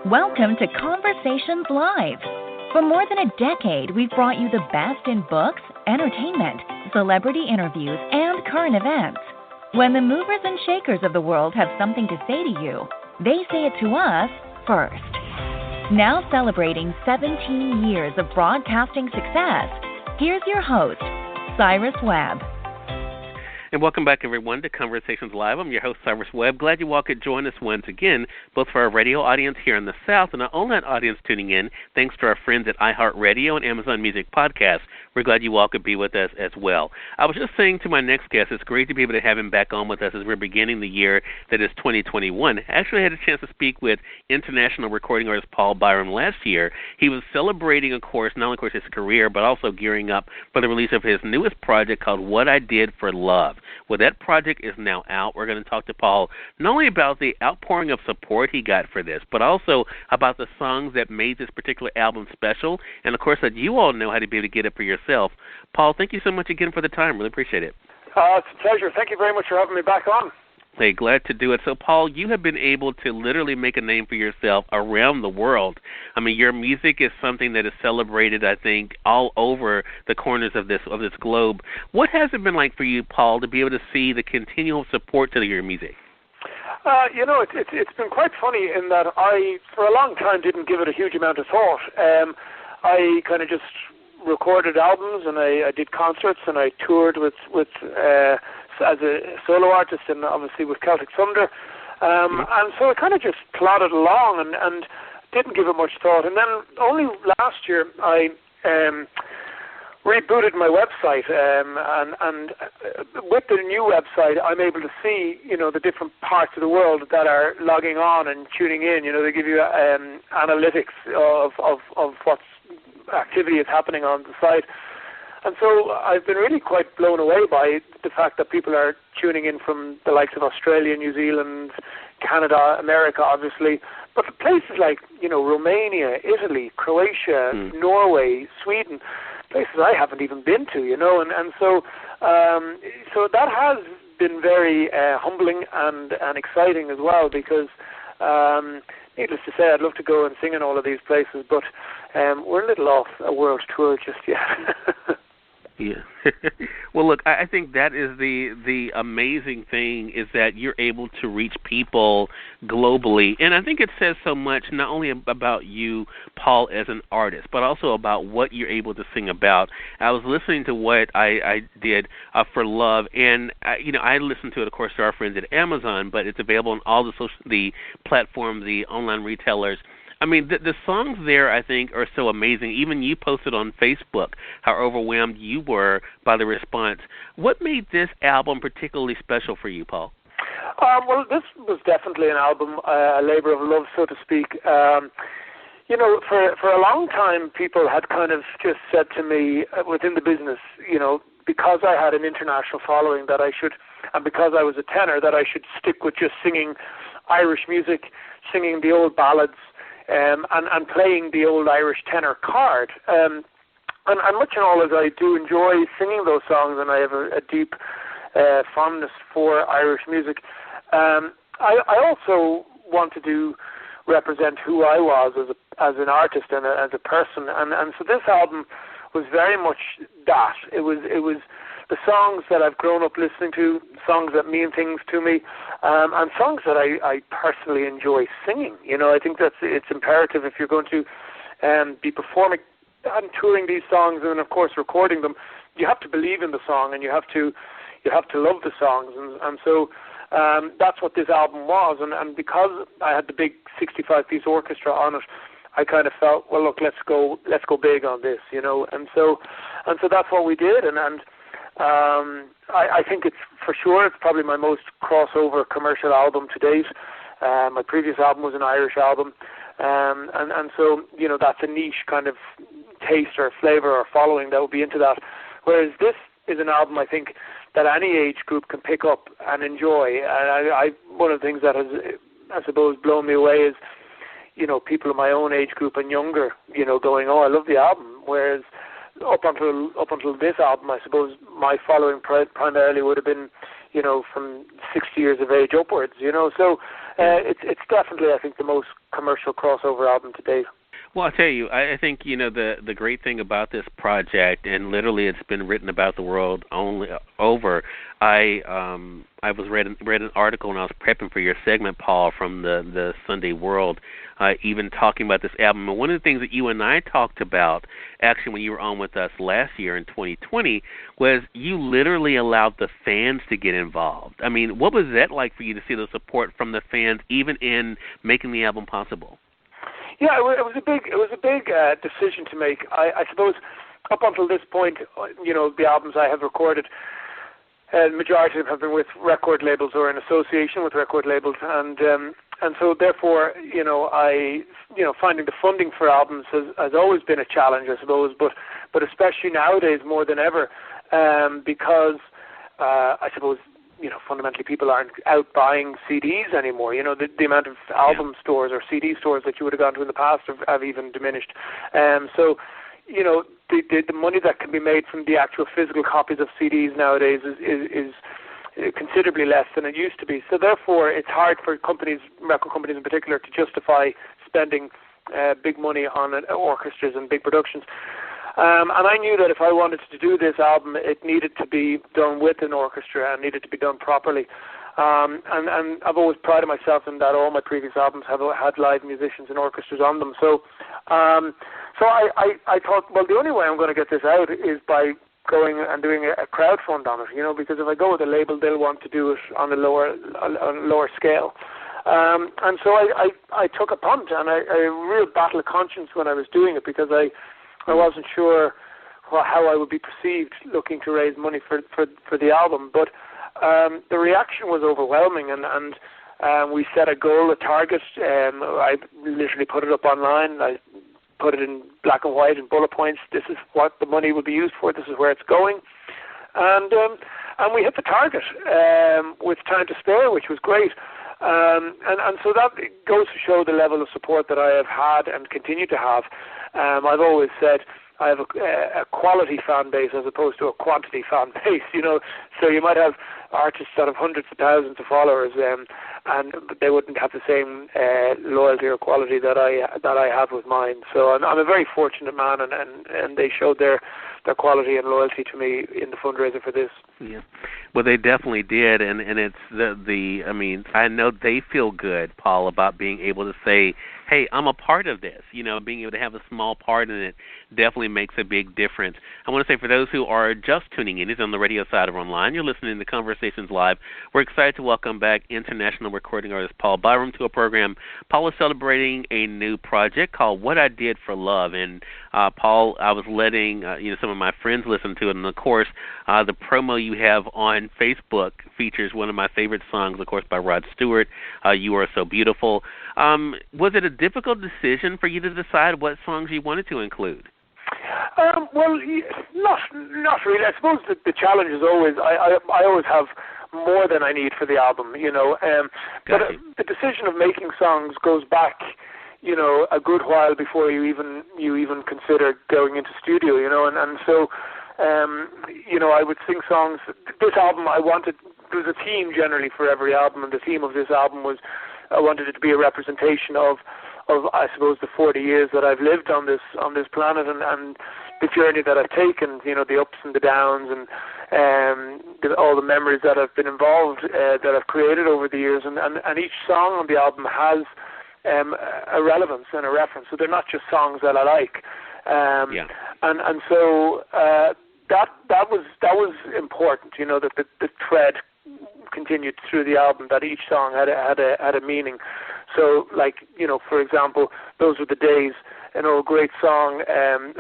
Welcome to Conversations Live. For more than a decade, we've brought you the best in books, entertainment, celebrity interviews, and current events. When the movers and shakers of the world have something to say to you, they say it to us first. Now celebrating 17 years of broadcasting success, here's your host, Cyrus-Webb. And welcome back, everyone, to Conversations Live. I'm your host, Cyrus-Webb. Glad you all could join us once again, both for our radio audience here in the South and our online audience tuning in, thanks to our friends at iHeartRadio and Amazon Music Podcasts. We're glad you all could be with us as well. I was just saying to my next guest, it's great to be able to have him back on with us as we're beginning the year that is 2021. Actually, I had a chance to speak with international recording artist Paul-Byrom last year. He was celebrating, of course, not only of course his career, but also gearing up for the release of his newest project called What I Did for Love. Well, that project is now out. We're going to talk to Paul not only about the outpouring of support he got for this, but also about the songs that made this particular album special, and, of course, that you all know how to be able to get it for yourself. Paul, thank you so much again for the time. Really appreciate it. It's a pleasure. Thank you very much for having me back on. Hey, glad to do it. So, Paul, you have been able to literally make a name for yourself around the world. I mean, your music is something that is celebrated, I think, all over the corners of this globe. What has it been like for you, Paul, to be able to see the continual support to your music? It's been quite funny in that I, for a long time, didn't give it a huge amount of thought. I kind of just recorded albums, and I did concerts, and I toured with as a solo artist, and obviously with Celtic Thunder, and so I kind of just plodded along and didn't give it much thought. And then only last year I rebooted my website, and with the new website I'm able to see, the different parts of the world that are logging on and tuning in. They give you analytics of what activity is happening on the site. And so I've been really quite blown away by the fact that people are tuning in from the likes of Australia, New Zealand, Canada, America, obviously, but places like, Romania, Italy, Croatia, Norway, Sweden, places I haven't even been to, and so that has been very humbling and exciting as well, because needless to say, I'd love to go and sing in all of these places, but we're a little off a world tour just yet. Yeah. Well, look, I think that is the amazing thing, is that you're able to reach people globally. And I think it says so much not only about you, Paul, as an artist, but also about what you're able to sing about. I was listening to what I did for Love, and I listened to it, of course, to our friends at Amazon, but it's available on all the platforms, the online retailers. I mean, the songs there, I think, are so amazing. Even you posted on Facebook how overwhelmed you were by the response. What made this album particularly special for you, Paul? Well, this was definitely an album, a labor of love, so to speak. For a long time, people had kind of just said to me within the business, because I had an international following, that I should, and because I was a tenor, that I should stick with just singing Irish music, singing the old ballads, and playing the old Irish tenor card. And much and all as I do enjoy singing those songs, and I have a deep fondness for Irish music, I also wanted to represent who I was as an artist and as a person. And so this album was very much that. It was the songs that I've grown up listening to, songs that mean things to me, and songs that I personally enjoy singing. I think it's imperative if you're going to be performing and touring these songs, and of course recording them. You have to believe in the song, and you have to love the songs, and so that's what this album was. And because I had the big 65-piece orchestra on it, I kind of felt, well, look, let's go big on this, and so that's what we did, and I think it's probably my most crossover commercial album to date. My previous album was an Irish album, and so that's a niche kind of taste or flavor or following that would be into that. Whereas this is an album, I think, that any age group can pick up and enjoy. And one of the things that has, I suppose, blown me away is, people in my own age group and younger, going, oh, I love the album. Whereas up until this album, I suppose my following primarily would have been, from 60 years of age upwards, So it's definitely, I think, the most commercial crossover album to date. Well, I'll tell you, I think, the great thing about this project, and literally it's been written about the world over. I was read an article when I was prepping for your segment, Paul, from the Sunday World, even talking about this album. And one of the things that you and I talked about, actually, when you were on with us last year in 2020, was you literally allowed the fans to get involved. I mean, what was that like for you to see the support from the fans, even in making the album possible? Yeah, it was a big decision to make. I suppose up until this point, the albums I have recorded, the majority of them have been with record labels or in association with record labels, and so therefore, finding the funding for albums has always been a challenge, I suppose, but especially nowadays more than ever, because I suppose, fundamentally people aren't out buying CDs anymore. The amount of album stores or CD stores that you would have gone to in the past have even diminished. So, the money that can be made from the actual physical copies of CDs nowadays is considerably less than it used to be. So therefore, it's hard for companies, record companies in particular, to justify spending big money on orchestras and big productions. And I knew that if I wanted to do this album, it needed to be done with an orchestra and needed to be done properly. And I've always prided myself in that all my previous albums have had live musicians and orchestras on them. So I thought, well, the only way I'm going to get this out is by going and doing a crowdfund on it, because if I go with a label, they'll want to do it on a lower scale. And so I took a punt, and a real battle of conscience when I was doing it, because I wasn't sure how I would be perceived looking to raise money for the album. But the reaction was overwhelming, and we set a goal, a target. I literally put it up online. I put it in black and white in bullet points. This is what the money will be used for. This is where it's going. And we hit the target with time to spare, which was great. And so that goes to show the level of support that I have had and continue to have. I've always said I have a quality fan base as opposed to a quantity fan base, So you might have artists that have hundreds of thousands of followers, and they wouldn't have the same loyalty or quality that I have with mine. So I'm a very fortunate man, and they showed their quality and loyalty to me in the fundraiser for this. Yeah, well, they definitely did, and it's I mean, I know they feel good, Paul, about being able to say, hey, I'm a part of this. Being able to have a small part in it definitely makes a big difference. I want to say, for those who are just tuning in, either on the radio side or online, you're listening to Conversations Live. We're excited to welcome back international recording artist Paul-Byrom to a program. Paul is celebrating a new project called What I Did for Love. And Paul, I was letting some of my friends listen to it, and of course, the promo you have on Facebook features one of my favorite songs, of course, by Rod Stewart, You Are So Beautiful. Was it a difficult decision for you to decide what songs you wanted to include? Well, not really. I suppose the challenge is always I always have more than I need for the album, but the decision of making songs goes back, a good while before you even consider going into studio, and so I would sing songs. This album, there was a theme generally for every album, and the theme of this album was I wanted it to be a representation of I suppose the 40 years that I've lived on this planet, and the journey that I've taken, the ups and the downs, and all the memories that have been involved, that I've created over the years, and each song on the album has a relevance and a reference. So they're not just songs that I like, and so that was important, that the thread continued through the album, that each song had a meaning. So, for example, those were the days, a great song,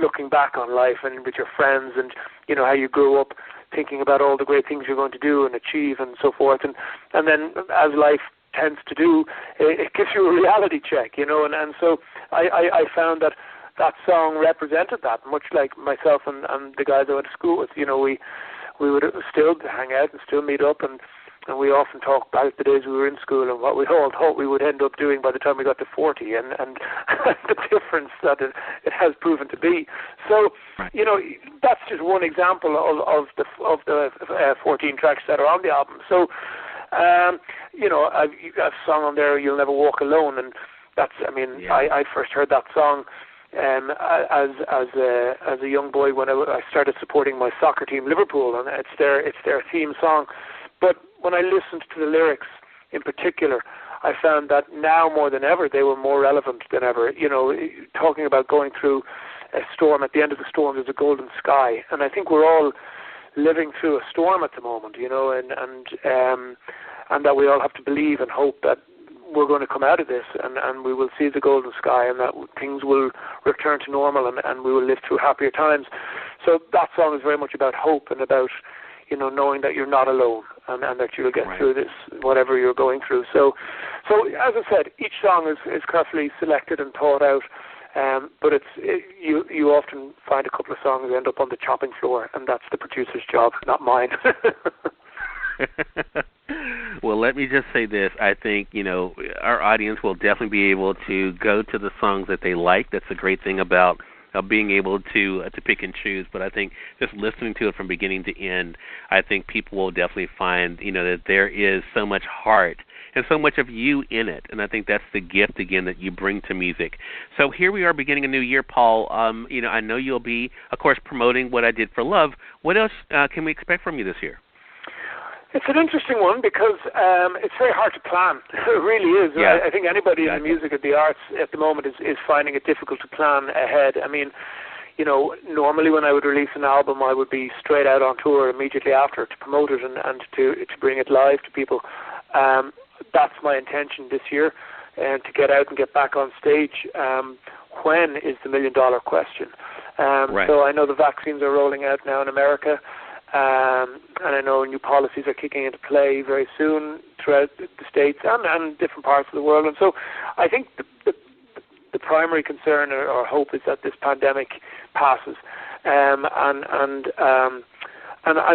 looking back on life and with your friends, and how you grew up thinking about all the great things you're going to do and achieve and so forth, and then as life tends to do, it gives you a reality check, and so I found that song represented that, much like myself and the guys I went to school with. We would still hang out and still meet up, and we often talk about the days we were in school and what we all thought we would end up doing by the time we got to 40, and the difference that it has proven to be. So, that's just one example of the 14 tracks that are on the album. So, You know, I've got a song on there, You'll Never Walk Alone, and that's, I mean, yeah. I first heard that song as a young boy when I started supporting my soccer team, Liverpool, and it's their theme song. But when I listened to the lyrics in particular, I found that now more than ever they were more relevant than ever. You know, talking about going through a storm, at the end of the storm there's a golden sky, and I think we're all living through a storm at the moment, you know, and that we all have to believe and hope that we're going to come out of this and we will see the golden sky, and that things will return to normal, and we will live through happier times. So that song is very much about hope and about, you know, knowing that you're not alone and that you'll get right. through this, whatever you're going through. So as I said, each song is carefully selected and thought out, but you often find a couple of songs end up on the chopping floor, and that's the producer's job, not mine. Well, let me just say this. I think, you know, our audience will definitely be able to go to the songs that they like. That's the great thing about being able to pick and choose. But I think just listening to it from beginning to end, I think people will definitely find, you know, that there is so much heart and so much of you in it. And I think that's the gift, again, that you bring to music. So here we are beginning a new year, Paul. You know, I know you'll be, of course, promoting What I Did for Love. What else can we expect from you this year? It's an interesting one because it's very hard to plan. It really is. Yeah. I think anybody in the music or the arts at the moment is finding it difficult to plan ahead. I mean, you know, normally when I would release an album, I would be straight out on tour immediately after to promote it and to bring it live to people. That's my intention this year, and to get out and get back on stage. When is the $1 million question? Right. So I know the vaccines are rolling out now in America. And I know new policies are kicking into play very soon throughout the States and different parts of the world. And so I think the primary concern or hope is that this pandemic passes. And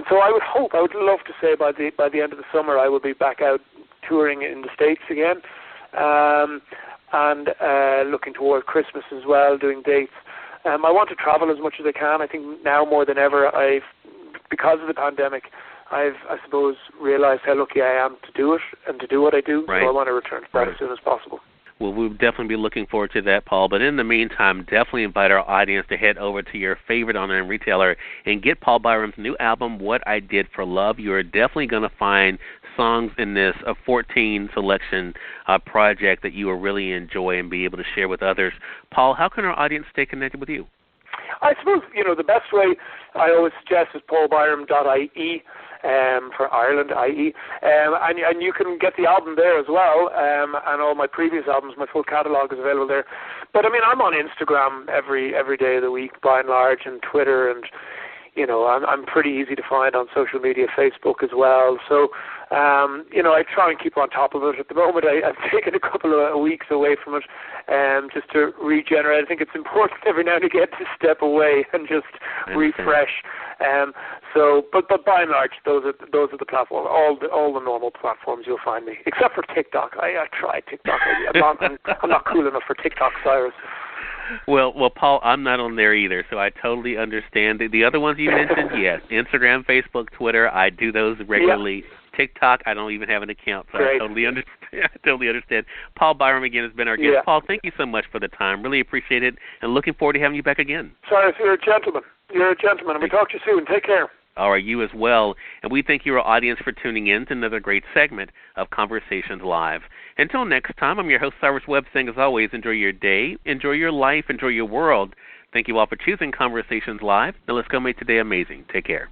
so I would love to say by the end of the summer I will be back out touring in the States again, and looking toward Christmas as well, doing dates. I want to travel as much as I can. I think now more than ever because of the pandemic, I suppose, realized how lucky I am to do it and to do what I do. Right. So I want to return to that as soon as possible. Well, we'll definitely be looking forward to that, Paul. But in the meantime, definitely invite our audience to head over to your favorite online retailer and get Paul Byrom's new album, What I Did for Love. You are definitely going to find songs in this 14 selection project that you will really enjoy and be able to share with others. Paul, how can our audience stay connected with you? I suppose, you know, the best way I always suggest is paul-byrom.ie, for Ireland, IE, and you can get the album there as well, and all my previous albums, my full catalogue is available there. But I mean, I'm on Instagram every day of the week, by and large, and Twitter, and you know, I'm pretty easy to find on social media, Facebook as well. So, you know, I try and keep on top of it. At the moment, I've taken a couple of weeks away from it, just to regenerate. I think it's important every now and again to step away and just refresh. So, but by and large, those are the platforms. All the normal platforms you'll find me, except for TikTok. I tried TikTok. I'm not cool enough for TikTok, Cyrus. Well, Paul, I'm not on there either, so I totally understand. The other ones you mentioned, yes, Instagram, Facebook, Twitter, I do those regularly. Yep. TikTok, I don't even have an account, so Great. I totally understand. Paul Byrom, again, has been our guest. Yeah. Paul, thank you so much for the time. Really appreciate it, and looking forward to having you back again. Cyrus, you're a gentleman. And we'll talk to you soon. Take care. All right, you as well. And we thank your audience for tuning in to another great segment of Conversations Live. Until next time, I'm your host, Cyrus-Webb, saying, as always, enjoy your day, enjoy your life, enjoy your world. Thank you all for choosing Conversations Live. Now let's go make today amazing. Take care.